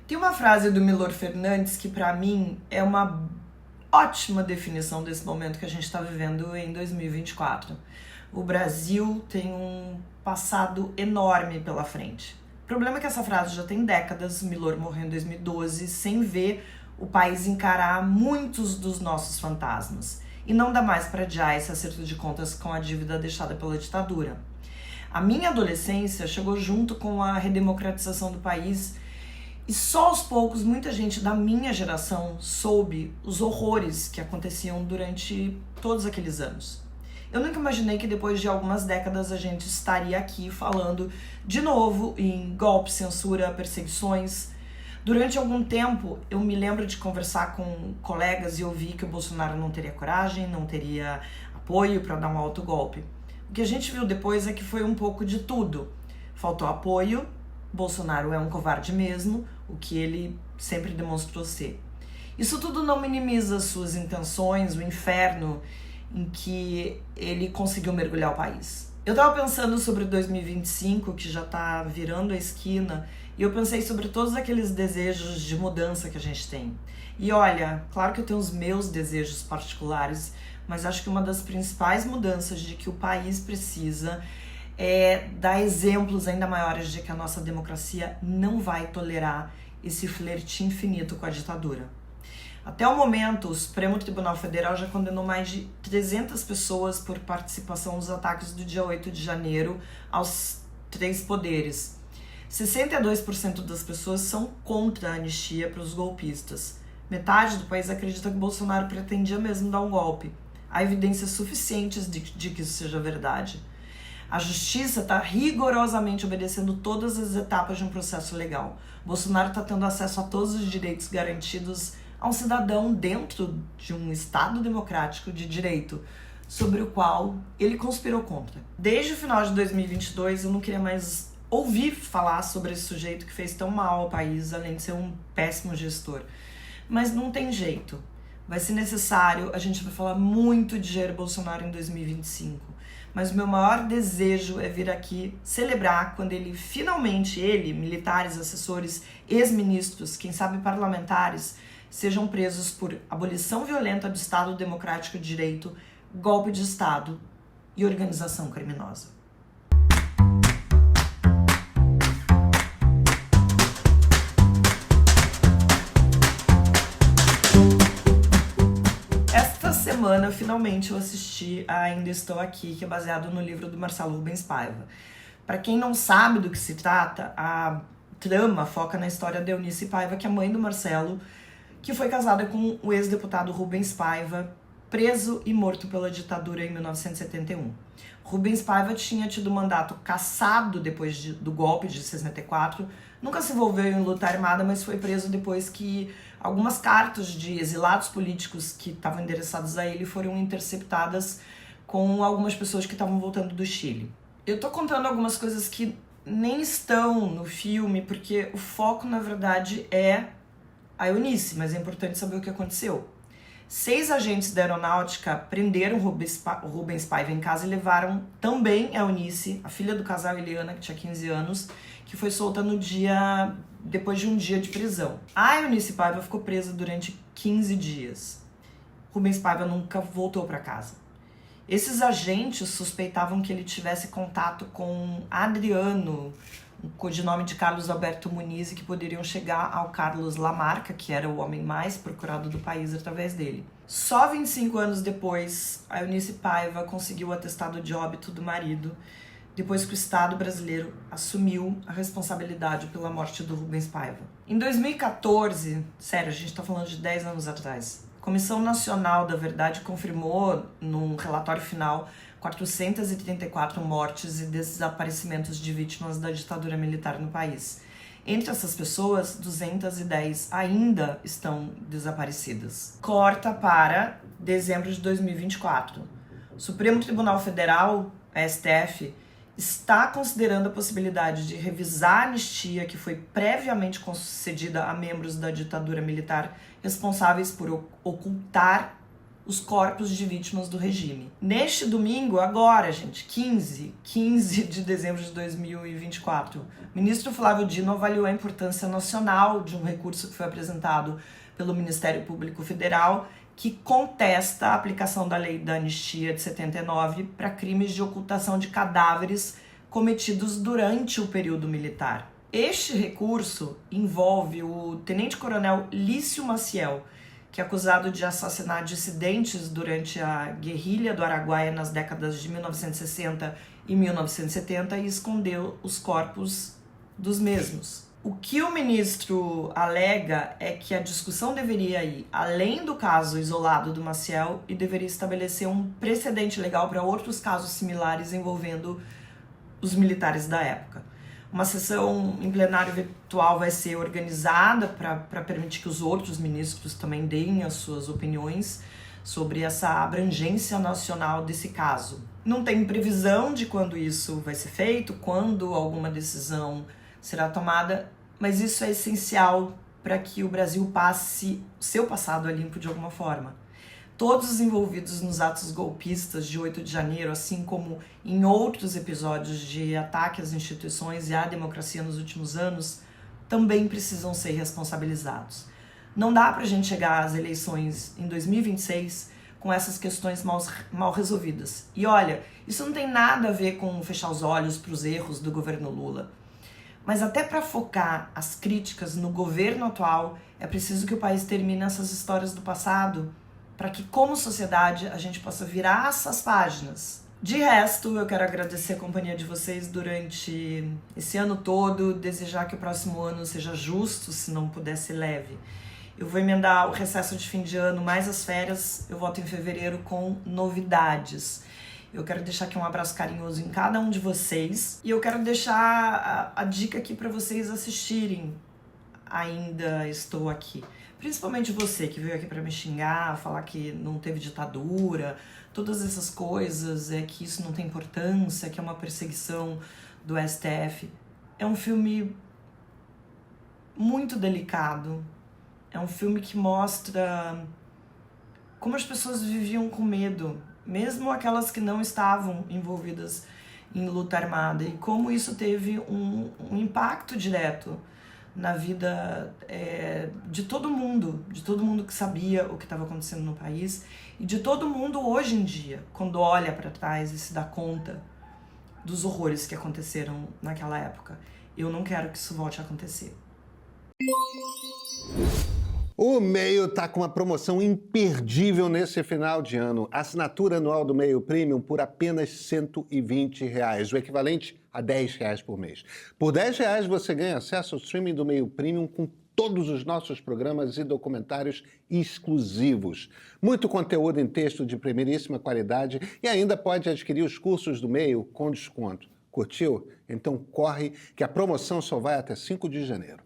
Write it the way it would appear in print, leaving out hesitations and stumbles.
Tem uma frase do Milor Fernandes que, para mim, é uma ótima definição desse momento que a gente está vivendo em 2024. O Brasil tem um passado enorme pela frente. O problema é que essa frase já tem décadas. O Milor morreu em 2012 sem ver o país encarar muitos dos nossos fantasmas. E não dá mais para adiar esse acerto de contas com a dívida deixada pela ditadura. A minha adolescência chegou junto com a redemocratização do país e só aos poucos muita gente da minha geração soube os horrores que aconteciam durante todos aqueles anos. Eu nunca imaginei que depois de algumas décadas a gente estaria aqui falando de novo em golpe, censura, perseguições. Durante algum tempo eu me lembro de conversar com colegas e ouvir que o Bolsonaro não teria coragem, não teria apoio para dar um autogolpe. O que a gente viu depois é que foi um pouco de tudo. Faltou apoio, Bolsonaro é um covarde mesmo, o que ele sempre demonstrou ser. Isso tudo não minimiza suas intenções, o inferno em que ele conseguiu mergulhar o país. Eu tava pensando sobre 2025, que já tá virando a esquina, e eu pensei sobre todos aqueles desejos de mudança que a gente tem. E olha, claro que eu tenho os meus desejos particulares, mas acho que uma das principais mudanças de que o país precisa é dar exemplos ainda maiores de que a nossa democracia não vai tolerar esse flerte infinito com a ditadura. Até o momento, o Supremo Tribunal Federal já condenou mais de 300 pessoas por participação nos ataques do dia 8 de janeiro aos 3 poderes. 62% das pessoas são contra a anistia para os golpistas. Metade do país acredita que Bolsonaro pretendia mesmo dar um golpe. Há evidências suficientes de que isso seja verdade. A justiça está rigorosamente obedecendo todas as etapas de um processo legal. Bolsonaro está tendo acesso a todos os direitos garantidos a um cidadão dentro de um Estado democrático de direito, sobre o qual ele conspirou contra. Desde o final de 2022, eu não queria mais ouvir falar sobre esse sujeito que fez tão mal ao país, além de ser um péssimo gestor. Mas não tem jeito. Vai ser necessário, a gente vai falar muito de Jair Bolsonaro em 2025. Mas o meu maior desejo é vir aqui celebrar quando ele finalmente, militares, assessores, ex-ministros, quem sabe parlamentares, sejam presos por abolição violenta do Estado Democrático de Direito, golpe de Estado e organização criminosa. Esta semana, finalmente, eu assisti a Ainda Estou Aqui, que é baseado no livro do Marcelo Rubens Paiva. Para quem não sabe do que se trata, a trama foca na história de Eunice Paiva, que é mãe do Marcelo, que foi casada com o ex-deputado Rubens Paiva, preso e morto pela ditadura em 1971. Rubens Paiva tinha tido mandato cassado depois do golpe de 64, nunca se envolveu em luta armada, mas foi preso depois que algumas cartas de exilados políticos que estavam endereçadas a ele foram interceptadas com algumas pessoas que estavam voltando do Chile. Eu tô contando algumas coisas que nem estão no filme, porque o foco, na verdade, é a Eunice, mas é importante saber o que aconteceu. 6 agentes da aeronáutica prenderam Rubens Paiva em casa e levaram também a Eunice, a filha do casal Eliana, que tinha 15 anos, que foi solta depois de um dia de prisão. A Eunice Paiva ficou presa durante 15 dias. Rubens Paiva nunca voltou para casa. Esses agentes suspeitavam que ele tivesse contato com Adriano, um codinome de Carlos Alberto Muniz, e que poderiam chegar ao Carlos Lamarca, que era o homem mais procurado do país através dele. Só 25 anos depois, a Eunice Paiva conseguiu o atestado de óbito do marido, depois que o Estado brasileiro assumiu a responsabilidade pela morte do Rubens Paiva. Em 2014, sério, a gente está falando de 10 anos atrás, a Comissão Nacional da Verdade confirmou, num relatório final, 434 mortes e desaparecimentos de vítimas da ditadura militar no país. Entre essas pessoas, 210 ainda estão desaparecidas. Corta para dezembro de 2024. O Supremo Tribunal Federal, STF, está considerando a possibilidade de revisar a anistia que foi previamente concedida a membros da ditadura militar responsáveis por ocultar os corpos de vítimas do regime. Neste domingo, agora, gente, 15 de dezembro de 2024, o ministro Flávio Dino avaliou a importância nacional de um recurso que foi apresentado pelo Ministério Público Federal que contesta a aplicação da lei da anistia de 79 para crimes de ocultação de cadáveres cometidos durante o período militar. Este recurso envolve o tenente-coronel Lício Maciel, que é acusado de assassinar dissidentes durante a guerrilha do Araguaia nas décadas de 1960 e 1970 e escondeu os corpos dos mesmos. O que o ministro alega é que a discussão deveria ir além do caso isolado do Maciel e deveria estabelecer um precedente legal para outros casos similares envolvendo os militares da época. Uma sessão em plenário virtual vai ser organizada para permitir que os outros ministros também deem as suas opiniões sobre essa abrangência nacional desse caso. Não tem previsão de quando isso vai ser feito, quando alguma decisão será tomada, mas isso é essencial para que o Brasil passe seu passado a limpo de alguma forma. Todos os envolvidos nos atos golpistas de 8 de janeiro, assim como em outros episódios de ataque às instituições e à democracia nos últimos anos, também precisam ser responsabilizados. Não dá para a gente chegar às eleições em 2026 com essas questões mal resolvidas. E olha, isso não tem nada a ver com fechar os olhos para os erros do governo Lula. Mas até para focar as críticas no governo atual, é preciso que o país termine essas histórias do passado, para que, como sociedade, a gente possa virar essas páginas. De resto, eu quero agradecer a companhia de vocês durante esse ano todo, desejar que o próximo ano seja justo, se não puder ser leve. Eu vou emendar o recesso de fim de ano mais as férias, eu volto em fevereiro com novidades. Eu quero deixar aqui um abraço carinhoso em cada um de vocês e eu quero deixar a dica aqui para vocês assistirem Ainda Estou Aqui. Principalmente você que veio aqui para me xingar, falar que não teve ditadura, todas essas coisas, que isso não tem importância, que é uma perseguição do STF. É um filme muito delicado, é um filme que mostra como as pessoas viviam com medo, mesmo aquelas que não estavam envolvidas em luta armada, e como isso teve um impacto direto na vida de todo mundo que sabia o que estava acontecendo no país e de todo mundo hoje em dia, quando olha para trás e se dá conta dos horrores que aconteceram naquela época. Eu não quero que isso volte a acontecer. O Meio tá com uma promoção imperdível nesse final de ano. Assinatura anual do Meio Premium por apenas R$ 120, o equivalente a R$ 10 por mês. Por R$ 10 você ganha acesso ao streaming do Meio Premium com todos os nossos programas e documentários exclusivos. Muito conteúdo em texto de primeiríssima qualidade e ainda pode adquirir os cursos do Meio com desconto. Curtiu? Então corre que a promoção só vai até 5 de janeiro.